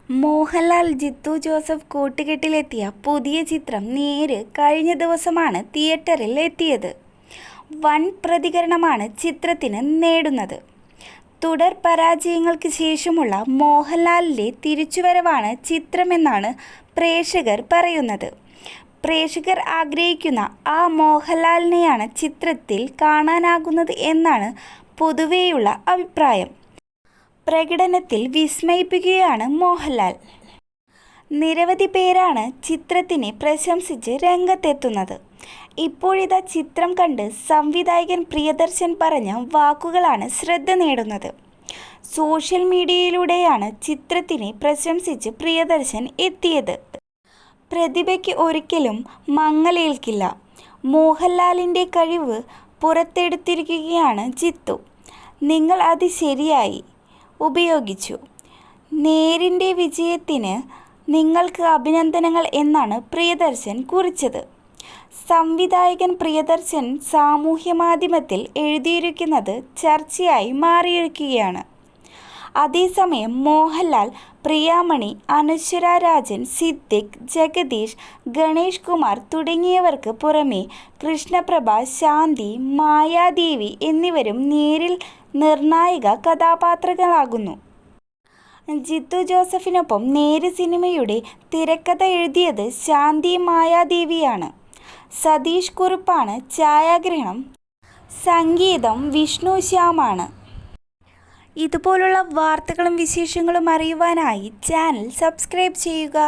Mohanlal Jithu Joseph കൂട്ടുകെട്ടിലെത്തിയ പുതിയ ചിത്രം നേര് കഴിഞ്ഞ ദിവസമാണ് തിയേറ്ററിൽ എത്തിയത്. വൻ പ്രതികരണമാണ് ചിത്രത്തിന് നേടുന്നത്. തുടർ പരാജയങ്ങൾക്ക് ശേഷമുള്ള മോഹൻലാലിൻ്റെ തിരിച്ചുവരവാണ് ചിത്രമെന്നാണ് പ്രേക്ഷകർ പറയുന്നത്. പ്രേക്ഷകർ ആഗ്രഹിക്കുന്ന ആ മോഹൻലാലിനെയാണ് ചിത്രത്തിൽ കാണാനാകുന്നത് എന്നാണ് പൊതുവെയുള്ള അഭിപ്രായം. പ്രകടനത്തിൽ വിസ്മയിപ്പിക്കുകയാണ് മോഹൻലാൽ. നിരവധി പേരാണ് ചിത്രത്തിനെ പ്രശംസിച്ച് രംഗത്തെത്തുന്നത്. ഇപ്പോഴിതാ ചിത്രം കണ്ട് സംവിധായകൻ പ്രിയദർശൻ പറഞ്ഞ വാക്കുകളാണ് ശ്രദ്ധ നേടുന്നത്. സോഷ്യൽ മീഡിയയിലൂടെയാണ് ചിത്രത്തിനെ പ്രശംസിച്ച് പ്രിയദർശൻ എത്തിയത്. പ്രതിഭയ്ക്ക് ഒരിക്കലും മങ്ങലേൽക്കില്ല. മോഹൻലാലിൻ്റെ കഴിവ് പുറത്തെടുത്തിരിക്കുകയാണ് ജിത്തു. നിങ്ങൾ അത് ശരിയായി ഉപയോഗിച്ചു. നേരിൻ്റെ വിജയത്തിന് നിങ്ങൾക്ക് അഭിനന്ദനങ്ങൾ എന്നാണ് പ്രിയദർശൻ കുറിച്ചത്. സംവിധായകൻ പ്രിയദർശൻ സാമൂഹ്യമാധ്യമത്തിൽ എഴുതിയിരിക്കുന്നത് ചർച്ചയായി മാറിയിരിക്കുകയാണ്. അതേസമയം മോഹൻലാൽ, പ്രിയാമണി, അനശ്വര രാജൻ, സിദ്ദിഖ്, ജഗദീഷ്, ഗണേഷ് കുമാർ തുടങ്ങിയവർക്ക് പുറമെ കൃഷ്ണപ്രഭ, ശാന്തി, മായാദേവി എന്നിവരും നേരിൽ നിർണായക കഥാപാത്രങ്ങളാകുന്നു. ജിത്തു ജോസഫിനൊപ്പം നേര് സിനിമയുടെ തിരക്കഥ എഴുതിയത് ശാന്തി മായാദേവിയാണ്. സതീഷ് കുറുപ്പാണ് ഛായാഗ്രഹണം. സംഗീതം വിഷ്ണു ശ്യാമാണ്. ഇതുപോലുള്ള വാർത്തകളും വിശേഷങ്ങളും അറിയുവാനായി ചാനൽ സബ്സ്ക്രൈബ് ചെയ്യുക.